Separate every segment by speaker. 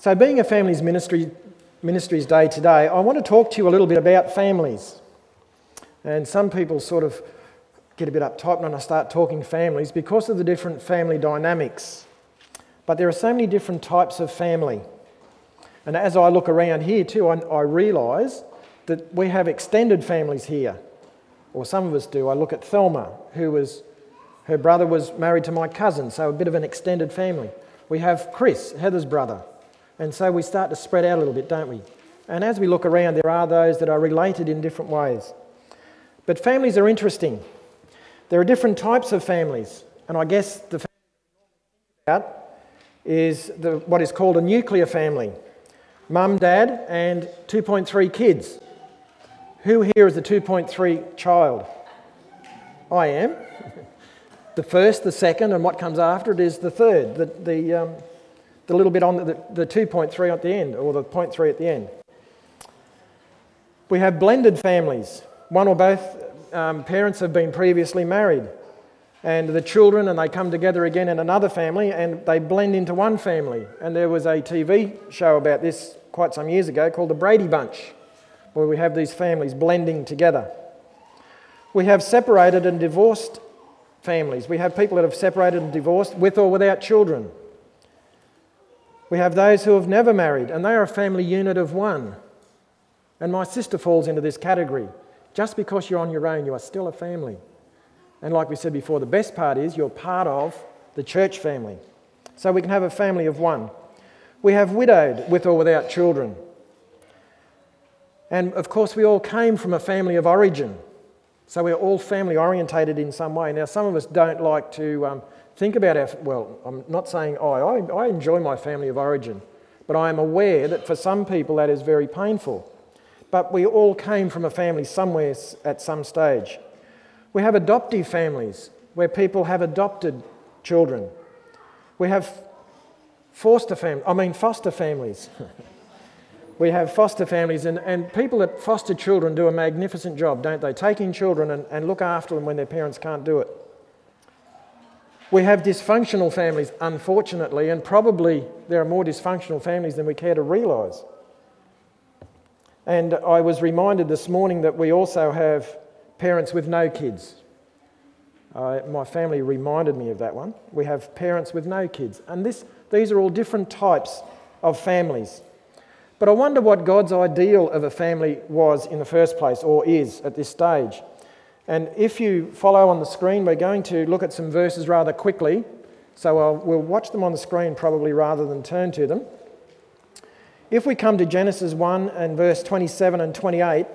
Speaker 1: So being a Ministries Day today, I want to talk to you a little bit about families. And some people sort of get a bit uptight when I start talking families because of the different family dynamics. But there are so many different types of family. And as I look around here too, I realise that we have extended families here. Or some of us do. I look at Thelma, her brother was married to my cousin, so a bit of an extended family. We have Chris, Heather's brother. And so we start to spread out a little bit, don't we? And as we look around, there are those that are related in different ways. But families are interesting. There are different types of families. And I guess the family we think about is what is called a nuclear family. Mum, dad, and 2.3 kids. Who here is a 2.3 child? I am. The first, the second, and what comes after it is the third. The little bit on the 2.3 at the end, or the 0.3 at the end. We have blended families. One or both parents have been previously married, and the children, and they come together again in another family, and they blend into one family. And there was a TV show about this quite some years ago called The Brady Bunch, where we have these families blending together. We have separated and divorced families. We have people that have separated and divorced with or without children. We have those who have never married, and they are a family unit of one. And my sister falls into this category. Just because you're on your own, you are still a family. And like we said before, the best part is you're part of the church family. So we can have a family of one. We have widowed, with or without children. And of course, we all came from a family of origin. So we're all family orientated in some way. Now, some of us don't like to think about I'm not saying I enjoy my family of origin, but I am aware that for some people that is very painful. But we all came from a family somewhere at some stage. We have adoptive families where people have adopted children. We have foster families. We have foster families, and people that foster children do a magnificent job, don't they? Taking children and look after them when their parents can't do it. We have dysfunctional families, unfortunately, and probably there are more dysfunctional families than we care to realise. And I was reminded this morning that we also have parents with no kids. My family reminded me of that one. We have parents with no kids. And these are all different types of families. But I wonder what God's ideal of a family was in the first place, or is at this stage. And if you follow on the screen, we're going to look at some verses rather quickly. So we'll watch them on the screen probably rather than turn to them. If we come to Genesis 1 and verse 27 and 28,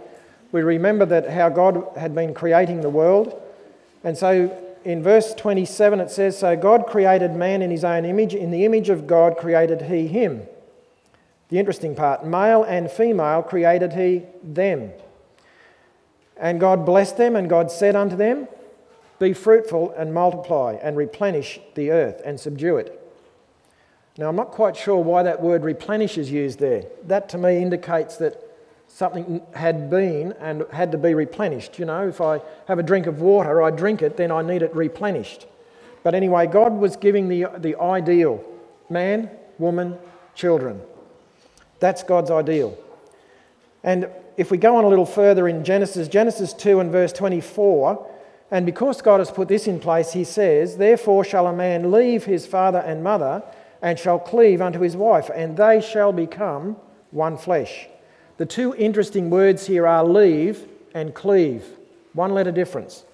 Speaker 1: we remember that how God had been creating the world. And so in verse 27 it says, "So God created man in his own image. In the image of God created he him." The interesting part, male and female created he them. "And God blessed them, and God said unto them, Be fruitful and multiply, and replenish the earth and subdue it." Now, I'm not quite sure why that word replenish is used there. That to me indicates that something had been and had to be replenished. You know, if I have a drink of water, I drink it, then I need it replenished. But anyway, God was giving the ideal. Man, woman, children. That's God's ideal. And if we go on a little further in Genesis 2 and verse 24, and because God has put this in place, he says, "Therefore shall a man leave his father and mother, and shall cleave unto his wife, and they shall become one flesh." The two interesting words here are leave and cleave. One letter difference.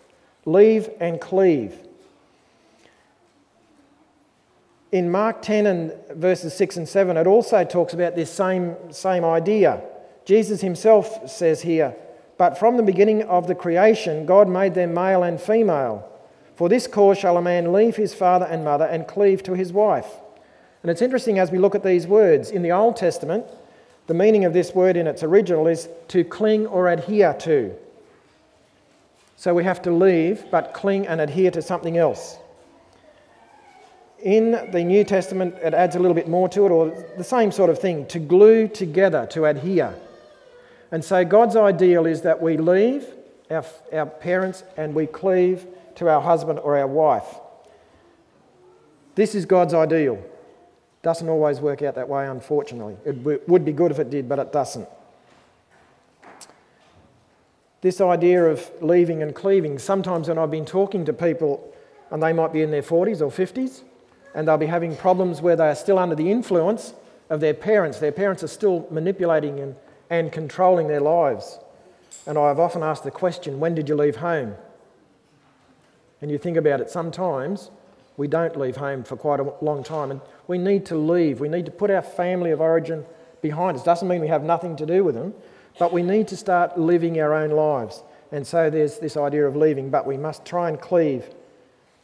Speaker 1: Leave and cleave. In Mark 10 and verses 6 and 7, it also talks about this same idea. Jesus himself says here, "But from the beginning of the creation, God made them male and female. For this cause shall a man leave his father and mother and cleave to his wife." And it's interesting as we look at these words. In the Old Testament, the meaning of this word in its original is to cling or adhere to. So we have to leave, but cling and adhere to something else. In the New Testament, it adds a little bit more to it, or the same sort of thing, to glue together, to adhere. And so God's ideal is that we leave our parents and we cleave to our husband or our wife. This is God's ideal. Doesn't always work out that way, unfortunately. It would be good if it did, but it doesn't. This idea of leaving and cleaving, sometimes when I've been talking to people and they might be in their 40s or 50s and they'll be having problems where they are still under the influence of their parents are still manipulating and controlling their lives. And I've often asked the question, when did you leave home? And you think about it, sometimes we don't leave home for quite a long time, and we need to leave. We need to put our family of origin behind us. Doesn't mean we have nothing to do with them, but we need to start living our own lives. And so there's this idea of leaving, but we must try and cleave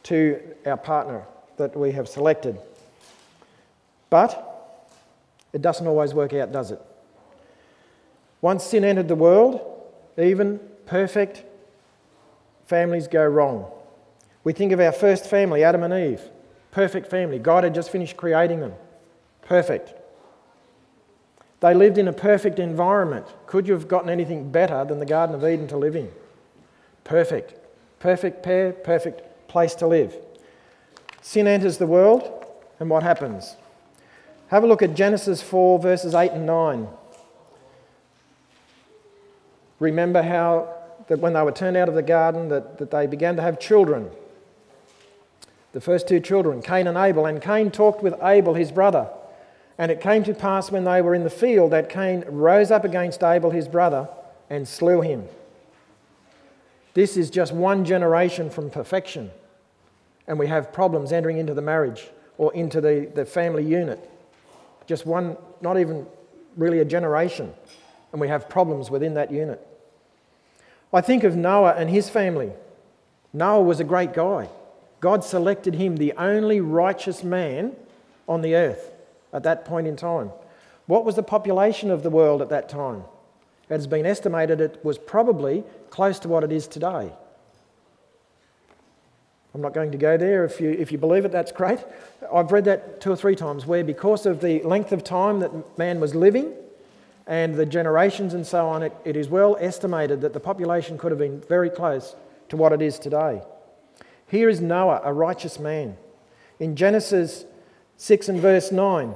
Speaker 1: to our partner that we have selected. But it doesn't always work out, does it? Once sin entered the world, even perfect families go wrong. We think of our first family, Adam and Eve. Perfect family. God had just finished creating them. Perfect. They lived in a perfect environment. Could you have gotten anything better than the Garden of Eden to live in? Perfect. Perfect pair, perfect place to live. Sin enters the world, and what happens? Have a look at Genesis 4, verses 8 and 9. Remember how that when they were turned out of the garden, that they began to have children. The first two children, Cain and Abel. And Cain talked with Abel, his brother. And it came to pass when they were in the field that Cain rose up against Abel, his brother, and slew him. This is just one generation from perfection. And we have problems entering into the marriage or into the family unit. Just one, not even really a generation. And we have problems within that unit. I think of Noah and his family. Noah was a great guy. God selected him, the only righteous man on the earth at that point in time. What was the population of the world at that time? It has been estimated it was probably close to what it is today. I'm not going to go there. If you believe it, that's great. I've read that 2 or 3 times where because of the length of time that man was living and the generations and so on, it is well estimated that the population could have been very close to what it is today. Here is Noah, a righteous man. In Genesis 6 and verse 9,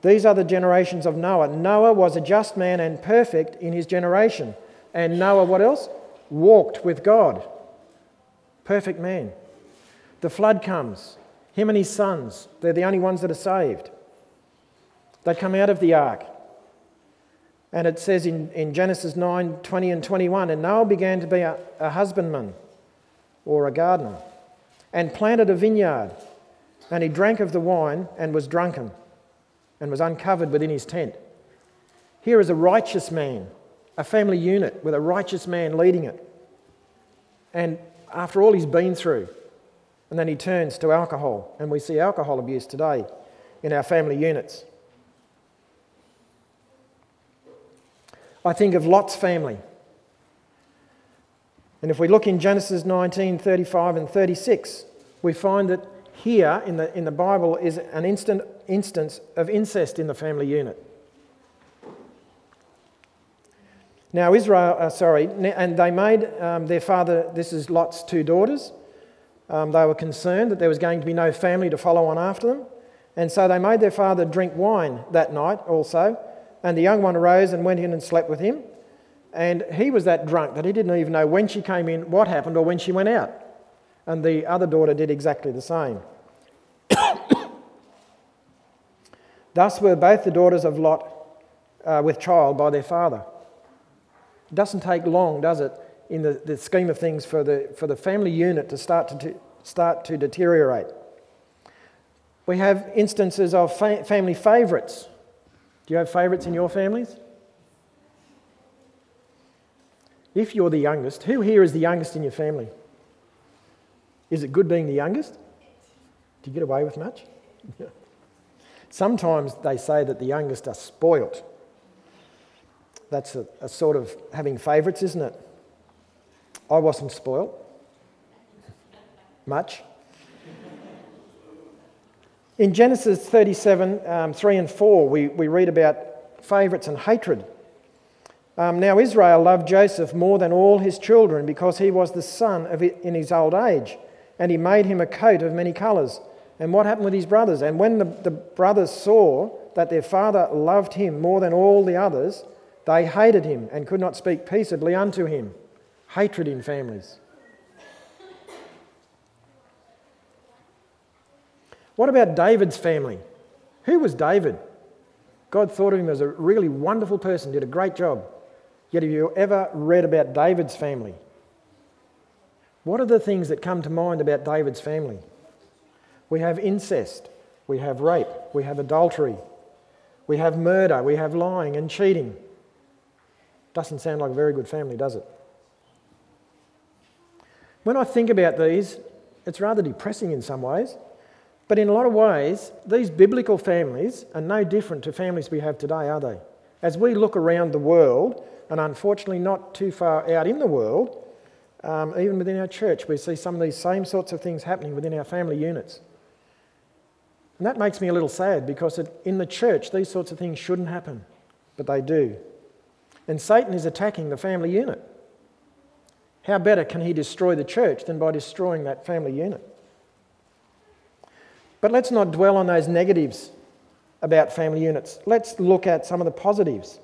Speaker 1: these are the generations of Noah. Noah was a just man and perfect in his generation. And Noah, what else? Walked with God. Perfect man. The flood comes. Him and his sons, they're the only ones that are saved. They come out of the ark. And it says in Genesis 9, 20 and 21, and Noah began to be a husbandman or a gardener and planted a vineyard. And he drank of the wine and was drunken and was uncovered within his tent. Here is a righteous man, a family unit with a righteous man leading it. And after all he's been through, and then he turns to alcohol. And we see alcohol abuse today in our family units. I think of Lot's family. And if we look in Genesis 19, 35 and 36, we find that here in the Bible is an instance of incest in the family unit. Now and they made their father, this is Lot's 2 daughters, they were concerned that there was going to be no family to follow on after them. And so they made their father drink wine that night also. And the young one arose and went in and slept with him. And he was that drunk that he didn't even know when she came in, what happened, or when she went out. And the other daughter did exactly the same. Thus were both the daughters of Lot with child by their father. It doesn't take long, does it, in the scheme of things for the family unit to start to deteriorate. We have instances of family favourites. Do you have favourites in your families? If you're the youngest, who here is the youngest in your family? Is it good being the youngest? Do you get away with much? Sometimes they say that the youngest are spoilt. That's a sort of having favourites, isn't it? I wasn't spoilt. Much. In Genesis 37, 3 and 4, we read about favourites and hatred. Now Israel loved Joseph more than all his children because he was the son in his old age, and he made him a coat of many colours And what happened with his brothers? And when the brothers saw that their father loved him more than all the others, they hated him and could not speak peaceably unto him. Hatred in families. What about David's family? Who was David? God thought of him as a really wonderful person, did a great job. Yet have you ever read about David's family? What are the things that come to mind about David's family? We have incest, we have rape, we have adultery, we have murder, we have lying and cheating. Doesn't sound like a very good family, does it? When I think about these, it's rather depressing in some ways. But in a lot of ways, these biblical families are no different to families we have today, are they? As we look around the world, and unfortunately not too far out in the world, even within our church, we see some of these same sorts of things happening within our family units. And that makes me a little sad, because in the church, these sorts of things shouldn't happen, but they do. And Satan is attacking the family unit. How better can he destroy the church than by destroying that family unit? But let's not dwell on those negatives about family units. Let's look at some of the positives.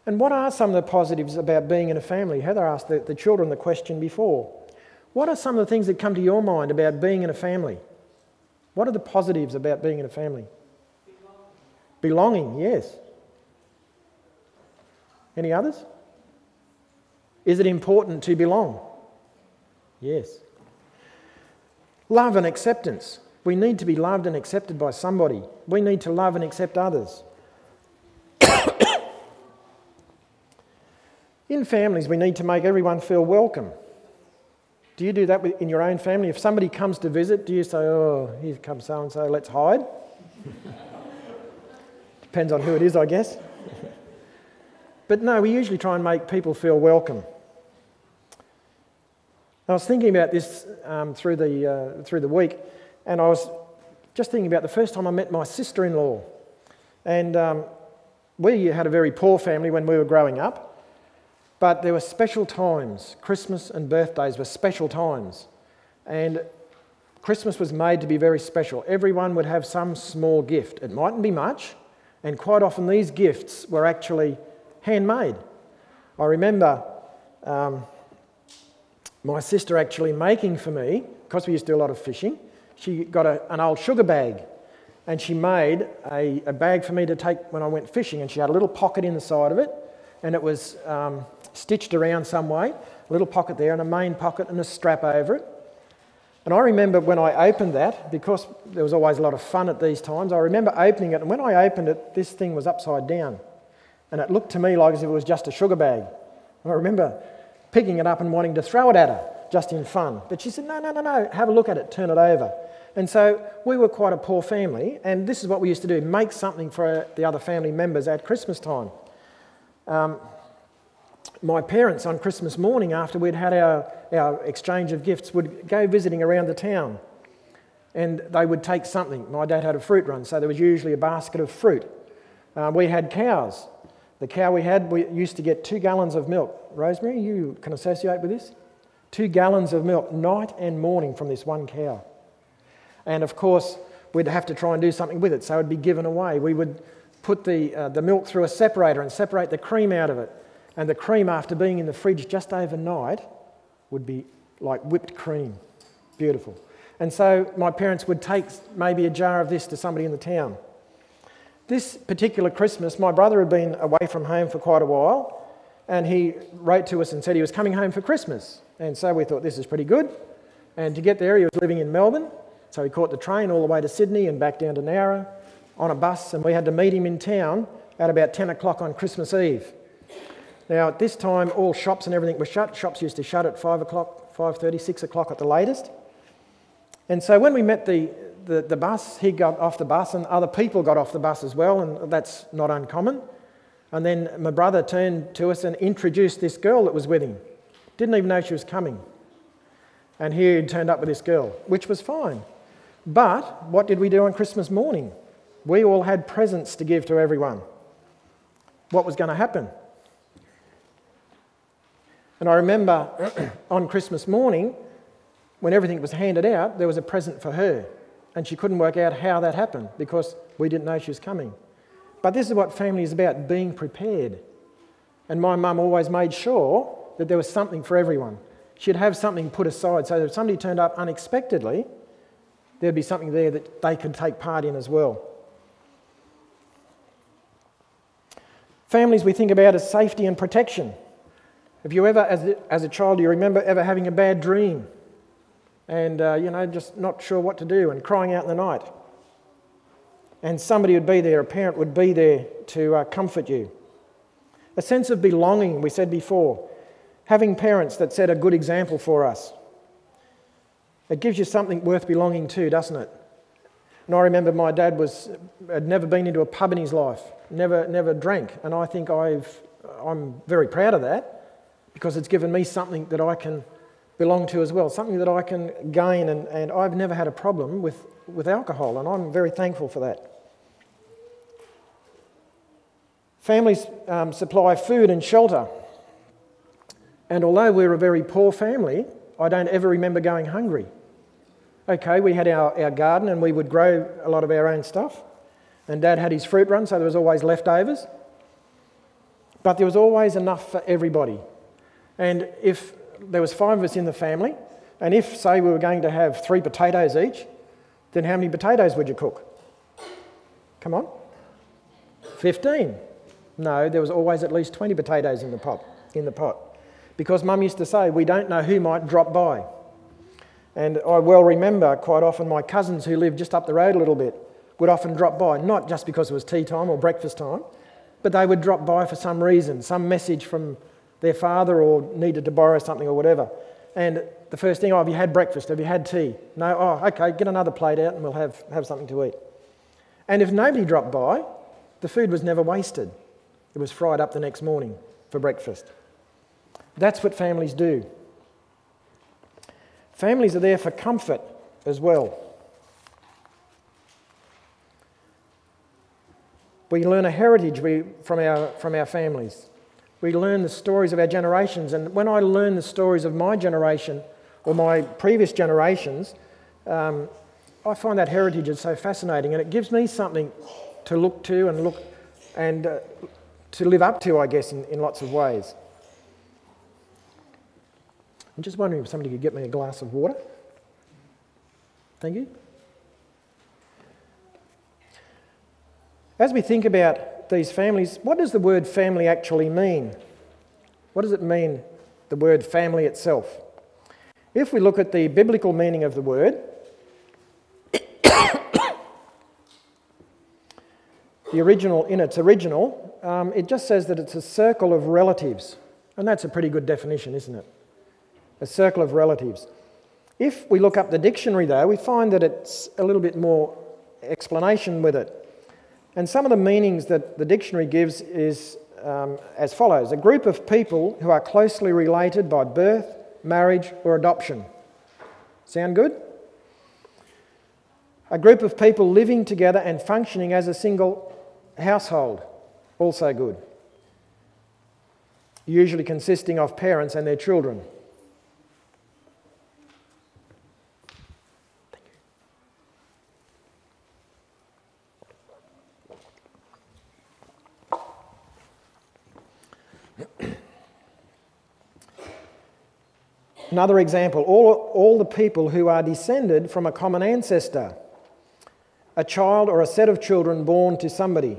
Speaker 1: And what are some of the positives about being in a family? Heather asked the children the question before. What are some of the things that come to your mind about being in a family? What are the positives about being in a family? Belonging, yes. Any others? Is it important to belong? Yes. Love and acceptance. We need to be loved and accepted by somebody. We need to love and accept others. In families, we need to make everyone feel welcome. Do you do that in your own family? If somebody comes to visit, do you say, oh, here comes so-and-so, let's hide? Depends on who it is, I guess. But no, we usually try and make people feel welcome. I was thinking about this through the week, and I was just thinking about the first time I met my sister-in-law. And we had a very poor family when we were growing up, but there were special times. Christmas and birthdays were special times. And Christmas was made to be very special. Everyone would have some small gift. It mightn't be much, and quite often these gifts were actually handmade. I remember my sister actually making for me, because we used to do a lot of fishing, she got an old sugar bag, and she made a bag for me to take when I went fishing, and she had a little pocket in the side of it, and it was stitched around some way, a little pocket there and a main pocket and a strap over it. And I remember when I opened that, because there was always a lot of fun at these times, I remember opening it, and when I opened it, this thing was upside down. And it looked to me like as if it was just a sugar bag. And I remember picking it up and wanting to throw it at her, just in fun. But she said, no, have a look at it, turn it over. And so we were quite a poor family, and this is what we used to do, make something for the other family members at Christmas time. My parents on Christmas morning, after we'd had our exchange of gifts, would go visiting around the town, and they would take something. My dad had a fruit run, so there was usually a basket of fruit. We had cows. The cow we used to get 2 gallons of milk. Rosemary, you can associate with this? 2 gallons of milk night and morning from this one cow. And of course, we'd have to try and do something with it, so it would be given away. We would put the milk through a separator and separate the cream out of it. And the cream, after being in the fridge just overnight, would be like whipped cream. Beautiful. And so my parents would take maybe a jar of this to somebody in the town. This particular Christmas, my brother had been away from home for quite a while, and he wrote to us and said he was coming home for Christmas. And so we thought, this is pretty good. And to get there, he was living in Melbourne, so he caught the train all the way to Sydney and back down to Nowra on a bus, and we had to meet him in town at about 10 o'clock on Christmas Eve. Now, at this time, all shops and everything were shut. Shops used to shut at 5 o'clock, 5:30, 6 o'clock at the latest. And so when we met the bus, he got off the bus and other people got off the bus as well, and that's not uncommon. And then my brother turned to us and introduced this girl that was with him. Didn't even know she was coming. And he had turned up with this girl, which was fine. But what did we do on Christmas morning? We all had presents to give to everyone. What was going to happen? And I remember on Christmas morning, when everything was handed out, there was a present for her. and she couldn't work out how that happened because we didn't know she was coming. But this is what family is about, being prepared. And my mum always made sure that there was something for everyone. She'd have something put aside so that if somebody turned up unexpectedly, there'd be something there that they could take part in as well. Families we think about as safety and protection. Have you ever, as a child, do you remember ever having a bad dream and, just not sure what to do and crying out in the night? And somebody would be there, a parent would be there to comfort you. A sense of belonging, we said before. Having parents that set a good example for us. It gives you something worth belonging to, doesn't it? And I remember my dad had never been into a pub in his life, never drank, and I think I'm very proud of that because it's given me something that I can belong to as well, something that I can gain, and I've never had a problem with alcohol, and I'm very thankful for that. Families supply food and shelter, and although we're a very poor family, I don't ever remember going hungry. Okay, we had our garden and we would grow a lot of our own stuff, and Dad had his fruit run, so there was always leftovers, but there was always enough for everybody. And if there was 5 of us in the family, and if, say, we were going to have 3 potatoes each, then how many potatoes would you cook? Come on? 15. No, there was always at least 20 potatoes in the pot. Because Mum used to say, we don't know who might drop by. And I well remember quite often my cousins who lived just up the road a little bit would often drop by, not just because it was tea time or breakfast time, but they would drop by for some reason, some message from their father or needed to borrow something or whatever. And the first thing, have you had breakfast? Have you had tea? No? Oh, okay, get another plate out and we'll have something to eat. And if nobody dropped by, the food was never wasted. It was fried up the next morning for breakfast. That's what families do. Families are there for comfort as well. We learn a heritage from our families. We learn the stories of our generations, and when I learn the stories of my generation or my previous generations, I find that heritage is so fascinating, and it gives me something to look to and to live up to, I guess, in lots of ways. I'm just wondering if somebody could get me a glass of water. Thank you. As we think about these families, what does the word family actually mean? What does it mean, the word family itself? If we look at the biblical meaning of the word, in its original, it just says that it's a circle of relatives. And that's a pretty good definition, isn't it? A circle of relatives. If we look up the dictionary, though, we find that it's a little bit more explanation with it. And some of the meanings that the dictionary gives is as follows. A group of people who are closely related by birth, marriage, or adoption. Sound good? A group of people living together and functioning as a single household. Also good. Usually consisting of parents and their children. Another example, all the people who are descended from a common ancestor, a child or a set of children born to somebody.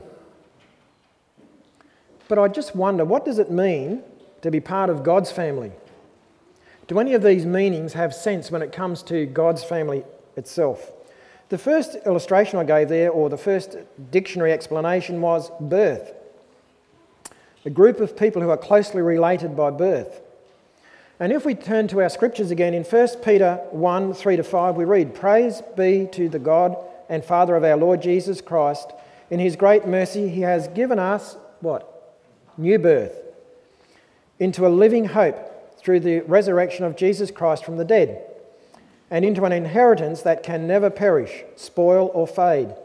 Speaker 1: But I just wonder, what does it mean to be part of God's family? Do any of these meanings have sense when it comes to God's family itself? The first illustration I gave there, or the first dictionary explanation, was birth. A group of people who are closely related by birth. And if we turn to our scriptures again, in 1 Peter 1, 3-5, we read, "Praise be to the God and Father of our Lord Jesus Christ. In his great mercy he has given us," what? New birth. Into a living hope through the resurrection of Jesus Christ from the dead, and into an inheritance that can never perish, spoil or fade,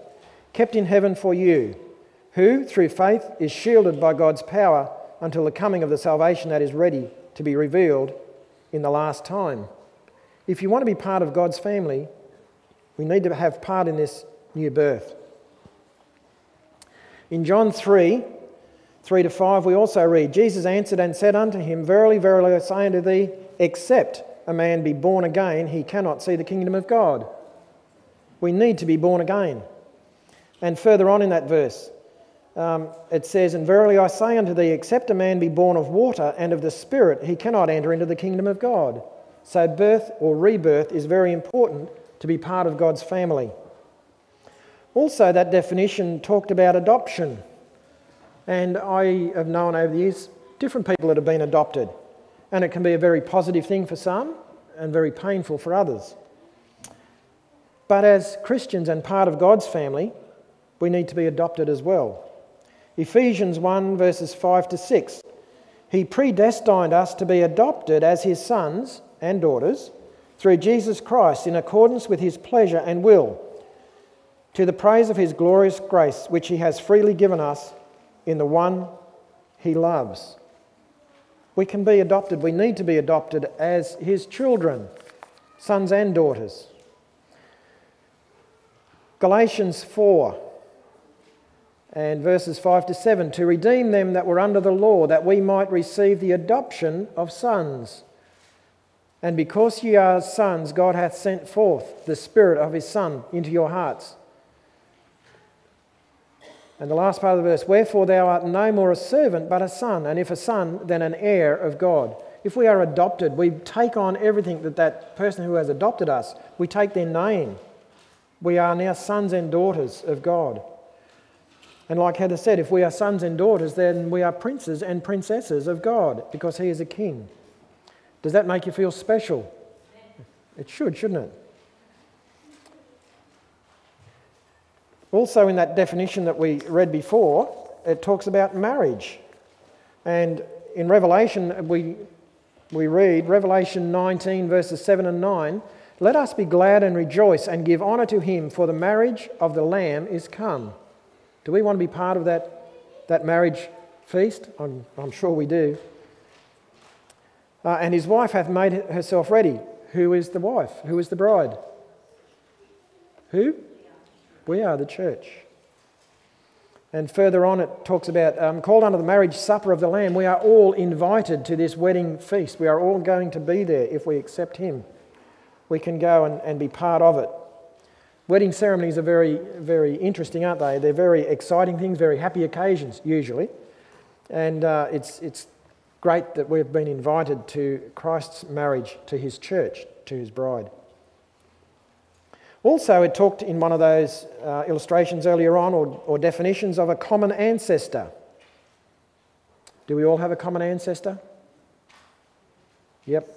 Speaker 1: kept in heaven for you, who through faith is shielded by God's power until the coming of the salvation that is ready to be revealed in the last time. If you want to be part of God's family, We need to have part in this new birth. In John 3:3-5, we also read, Jesus answered and said unto him, Verily, verily, I say unto thee, except a man be born again, he cannot see the kingdom of God. We need to be born again. And further on in that verse, it says, And verily I say unto thee, except a man be born of water and of the Spirit, he cannot enter into the kingdom of God. So birth or rebirth is very important to be part of God's family. Also, that definition talked about adoption. And I have known over the years different people that have been adopted. And it can be a very positive thing for some and very painful for others. But as Christians and part of God's family, we need to be adopted as well. Ephesians 1 verses 5-6. He predestined us to be adopted as his sons and daughters through Jesus Christ in accordance with his pleasure and will, to the praise of his glorious grace, which he has freely given us in the one he loves. We can be adopted. We need to be adopted as his children, sons and daughters. Galatians 4 and verses 5-7, to redeem them that were under the law, that we might receive the adoption of sons. And because ye are sons, God hath sent forth the Spirit of his Son into your hearts. And the last part of the verse, wherefore thou art no more a servant, but a son, and if a son, then an heir of God. If we are adopted, we take on everything that person who has adopted us, we take their name. We are now sons and daughters of God. And like Heather said, if we are sons and daughters, then we are princes and princesses of God, because he is a king. Does that make you feel special? It should, shouldn't it? Also in that definition that we read before, it talks about marriage. And in Revelation, we read, Revelation 19 verses 7 and 9, let us be glad and rejoice and give honour to him, for the marriage of the Lamb is come. Do we want to be part of that marriage feast? I'm sure we do. And his wife hath made herself ready. Who is the wife? Who is the bride? Who? We are the church. And further on it talks about, called unto the marriage supper of the Lamb. We are all invited to this wedding feast. We are all going to be there if we accept him. We can go and be part of it. Wedding ceremonies are very, very interesting, aren't they? They're very exciting things, very happy occasions, usually. And it's great that we've been invited to Christ's marriage to his church, to his bride. Also, it talked in one of those illustrations earlier on, or definitions of a common ancestor. Do we all have a common ancestor? Yep.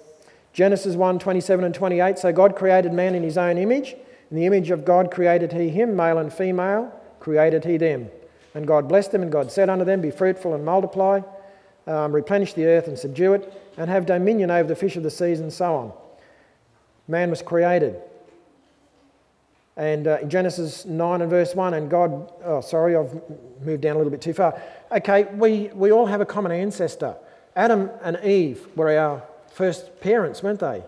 Speaker 1: Genesis 1, 27 and 28, so God created man in his own image. In the image of God created he him, male and female, created he them. And God blessed them, and God said unto them, be fruitful and multiply, replenish the earth and subdue it, and have dominion over the fish of the seas, and so on. Man was created. And in Genesis 9 and verse 1, and God... Oh, sorry, I've moved down a little bit too far. Okay, we all have a common ancestor. Adam and Eve were our first parents, weren't they?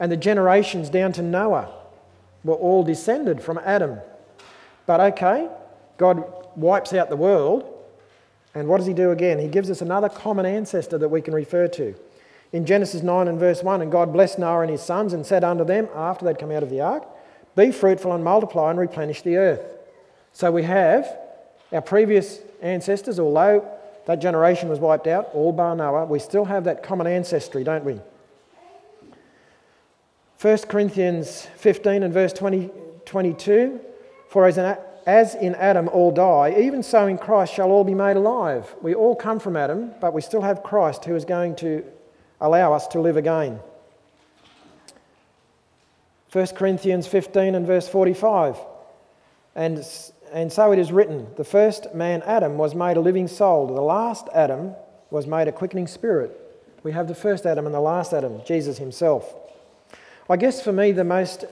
Speaker 1: And the generations down to Noah were all descended from Adam. But okay, God wipes out the world, and what does he do again? He gives us another common ancestor that we can refer to. In Genesis 9 and verse 1, and God blessed Noah and his sons and said unto them, after they'd come out of the ark, be fruitful and multiply and replenish the earth. So we have our previous ancestors, although that generation was wiped out, all bar Noah, we still have that common ancestry, don't we? 1 Corinthians 15 and verse 22, for as in Adam all die, even so in Christ shall all be made alive. We all come from Adam, but we still have Christ who is going to allow us to live again. 1 Corinthians 15 and verse 45, and so it is written, the first man Adam was made a living soul, the last Adam was made a quickening spirit. We have the first Adam and the last Adam, Jesus himself. I guess for me the most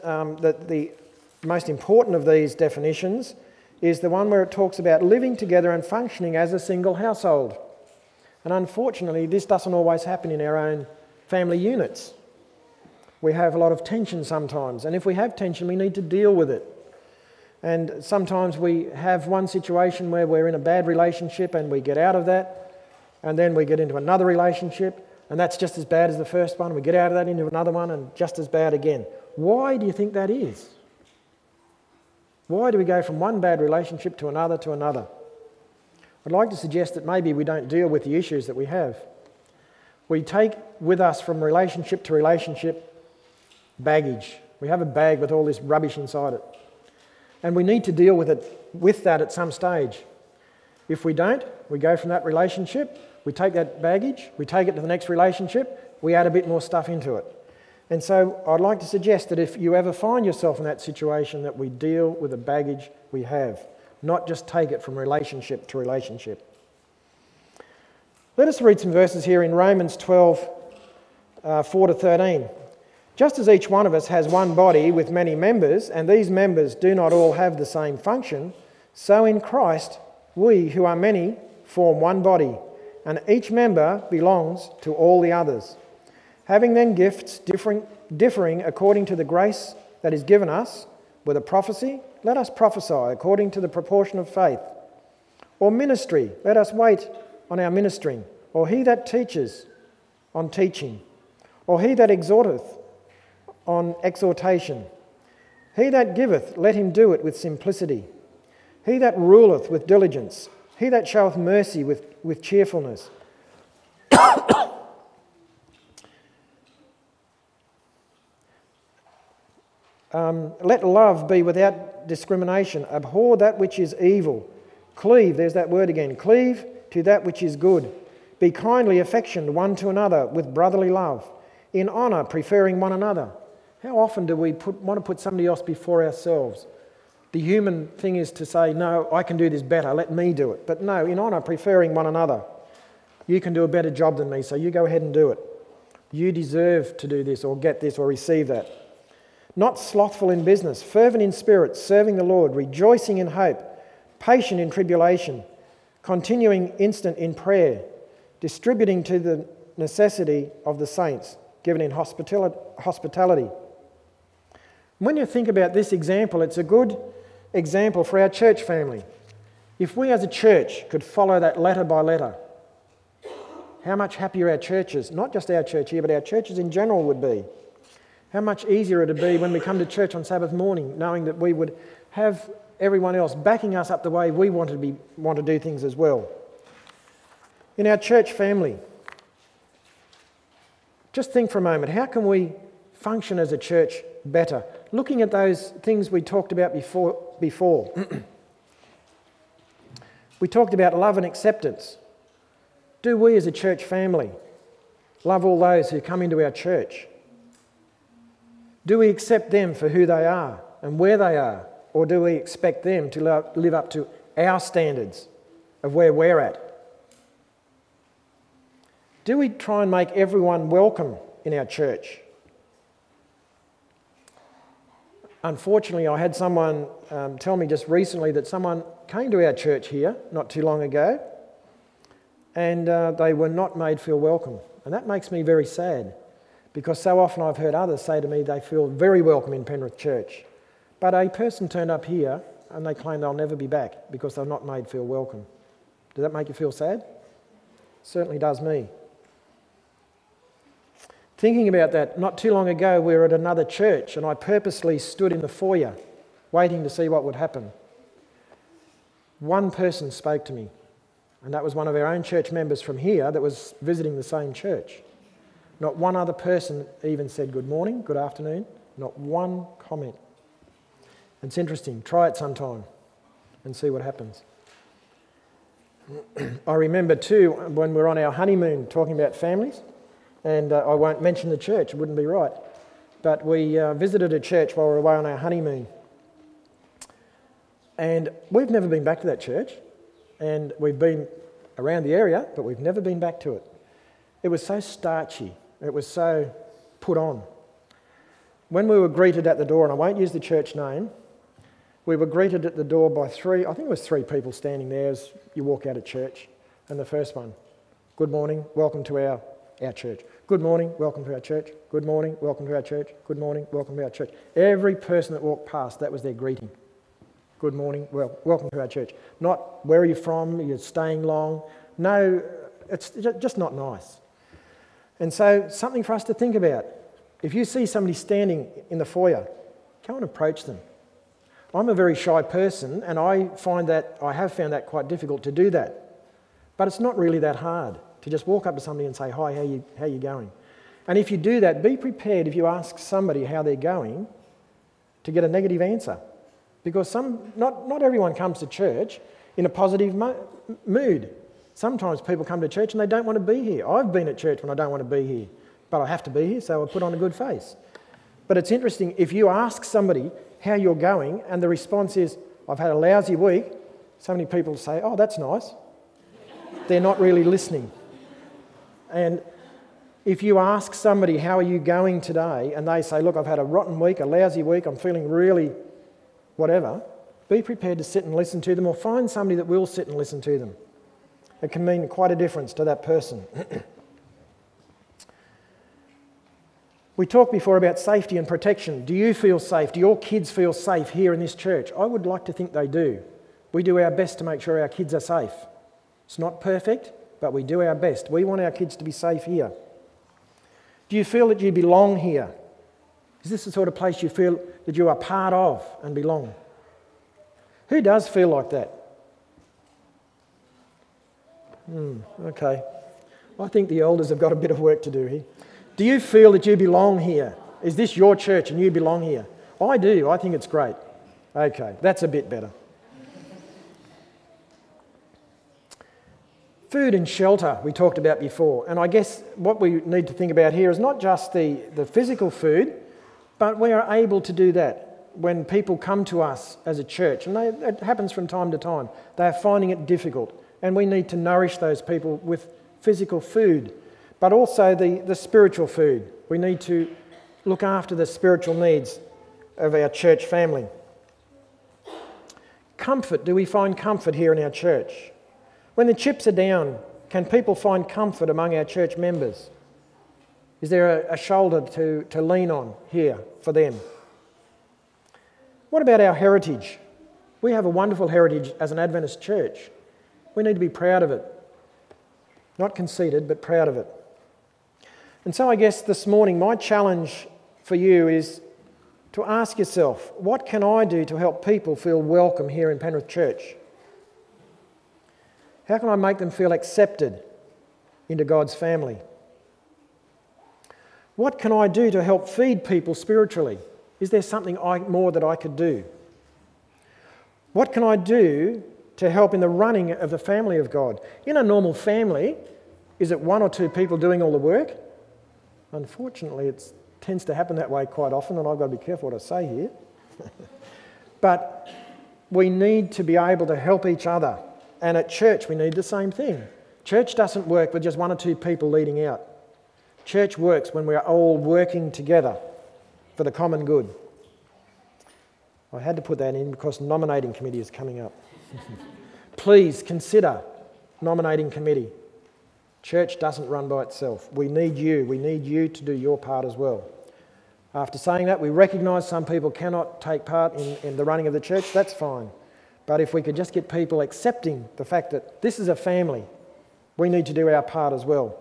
Speaker 1: important of these definitions is the one where it talks about living together and functioning as a single household. And unfortunately, this doesn't always happen in our own family units. We have a lot of tension sometimes, and if we have tension, we need to deal with it. And sometimes we have one situation where we're in a bad relationship and we get out of that, and then we get into another relationship, and that's just as bad as the first one. We get out of that into another one, and just as bad again. Why do you think that is? Why do we go from one bad relationship to another to another? I'd like to suggest that maybe we don't deal with the issues that we have. We take with us from relationship to relationship baggage. We have a bag with all this rubbish inside it. And we need to deal with that at some stage. If we don't, we go from that relationship, we take that baggage, we take it to the next relationship, we add a bit more stuff into it. And so I'd like to suggest that if you ever find yourself in that situation, that we deal with the baggage we have, not just take it from relationship to relationship. Let us read some verses here in Romans 12, 4 to 13. Just as each one of us has one body with many members, and these members do not all have the same function, so in Christ we, who are many, form one body, and each member belongs to all the others. Having then gifts differing according to the grace that is given us, whether prophecy, let us prophesy according to the proportion of faith. Or ministry, let us wait on our ministering. Or he that teaches, on teaching. Or he that exhorteth, on exhortation. He that giveth, let him do it with simplicity. He that ruleth with diligence. He that showeth mercy with cheerfulness. Let love be without discrimination. Abhor that which is evil. Cleave, there's that word again, cleave to that which is good. Be kindly affectioned one to another with brotherly love, in honour preferring one another. How often do we want to put somebody else before ourselves? The human thing is to say, no, I can do this better, let me do it. But no, in honour preferring one another. You can do a better job than me, so you go ahead and do it. You deserve to do this or get this or receive that. Not slothful in business, fervent in spirit, serving the Lord, rejoicing in hope, patient in tribulation, continuing instant in prayer, distributing to the necessity of the saints, given in hospitality. When you think about this example, it's a good example for our church family. If we as a church could follow that letter by letter, how much happier our churches, not just our church here, but our churches in general would be. How much easier it would be when we come to church on Sabbath morning, knowing that we would have everyone else backing us up the way we want to do things as well. In our church family, just think for a moment, how can we function as a church better? Looking at those things we talked about before. We talked about love and acceptance. Do we as a church family love all those who come into our church? Do we accept them for who they are and where they are? Or do we expect them to live up to our standards of where we're at? Do we try and make everyone welcome in our church? Unfortunately, I had someone tell me just recently that someone came to our church here not too long ago and they were not made feel welcome. And that makes me very sad, because so often I've heard others say to me they feel very welcome in Penrith Church. But a person turned up here and they claim they'll never be back because they're not made feel welcome. Does that make you feel sad? Certainly does me. Thinking about that, not too long ago we were at another church and I purposely stood in the foyer waiting to see what would happen. One person spoke to me, and that was one of our own church members from here that was visiting the same church. Not one other person even said good morning, good afternoon, not one comment. It's interesting. Try it sometime and see what happens. I remember too when we were on our honeymoon talking about families, and I won't mention the church, it wouldn't be right, but we visited a church while we were away on our honeymoon. And we've never been back to that church, and we've been around the area, but we've never been back to it. It was so starchy, it was so put on. When we were greeted at the door, and I won't use the church name, we were greeted at the door by three people standing there as you walk out of church. And the first one, good morning, welcome to our church. Good morning, welcome to our church. Good morning, welcome to our church. Good morning, welcome to our church. Every person that walked past, that was their greeting. Good morning, welcome to our church. Not where are you from, you're staying long. No, it's just not nice. And so something for us to think about. If you see somebody standing in the foyer, go and approach them. I'm a very shy person, and I have found that quite difficult to do that. But it's not really that hard to just walk up to somebody and say, hi, how you going? And if you do that, be prepared if you ask somebody how they're going to get a negative answer. Because not everyone comes to church in a positive mood. Sometimes people come to church and they don't want to be here. I've been at church when I don't want to be here, but I have to be here, so I put on a good face. But it's interesting, if you ask somebody how you're going and the response is, I've had a lousy week, so many people say, oh, that's nice. They're not really listening. And if you ask somebody, how are you going today, and they say, look, I've had a rotten week, a lousy week, I'm feeling really whatever, be prepared to sit and listen to them, or find somebody that will sit and listen to them. It can mean quite a difference to that person. We talked before about safety and protection. Do you feel safe? Do your kids feel safe here in this church? I would like to think they do. We do our best to make sure our kids are safe. It's not perfect, but we do our best. We want our kids to be safe here. Do you feel that you belong here? Is this the sort of place you feel that you are part of and belong? Who does feel like that? Okay. I think the elders have got a bit of work to do here. Do you feel that you belong here? Is this your church and you belong here? I do. I think it's great. Okay, that's a bit better. Food and shelter we talked about before, and I guess what we need to think about here is not just the physical food, but we are able to do that when people come to us as a church, and it happens from time to time. They are finding it difficult, and we need to nourish those people with physical food, but also the spiritual food. We need to look after the spiritual needs of our church family. Comfort. Do we find comfort here in our church? When the chips are down, can people find comfort among our church members? Is there a shoulder to lean on here for them? What about our heritage? We have a wonderful heritage as an Adventist church. We need to be proud of it. Not conceited, but proud of it. And so I guess this morning my challenge for you is to ask yourself, what can I do to help people feel welcome here in Penrith Church? How can I make them feel accepted into God's family? What can I do to help feed people spiritually? Is there something more that I could do? What can I do to help in the running of the family of God? In a normal family, is it one or two people doing all the work? Unfortunately, it tends to happen that way quite often, and I've got to be careful what I say here. But we need to be able to help each other. And at church, we need the same thing. Church doesn't work with just one or two people leading out. Church works when we're all working together for the common good. I had to put that in because nominating committee is coming up. Please consider nominating committee. Church doesn't run by itself. We need you. We need you to do your part as well. After saying that, we recognise some people cannot take part in the running of the church. That's fine. But if we could just get people accepting the fact that this is a family, we need to do our part as well.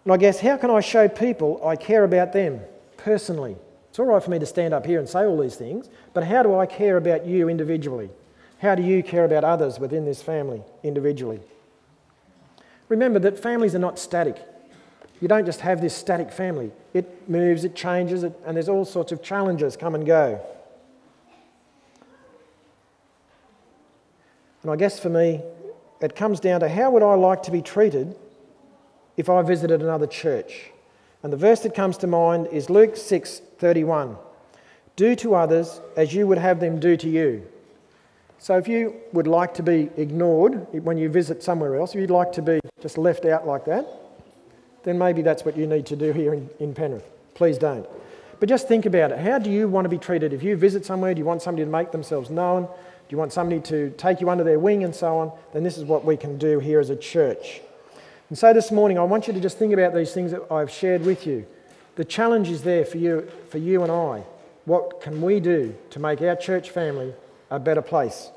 Speaker 1: And I guess, how can I show people I care about them personally? It's all right for me to stand up here and say all these things, but how do I care about you individually? How do you care about others within this family individually? Remember that families are not static. You don't just have this static family. It moves, it changes, and there's all sorts of challenges come and go. And I guess for me, it comes down to how would I like to be treated if I visited another church? And the verse that comes to mind is Luke 6:31. Do to others as you would have them do to you. So if you would like to be ignored when you visit somewhere else, if you'd like to be just left out like that, then maybe that's what you need to do here in Penrith. Please don't. But just think about it. How do you want to be treated? If you visit somewhere, do you want somebody to make themselves known? Do you want somebody to take you under their wing and so on? Then this is what we can do here as a church. And so this morning, I want you to just think about these things that I've shared with you. The challenge is there for you and I. What can we do to make our church family a better place?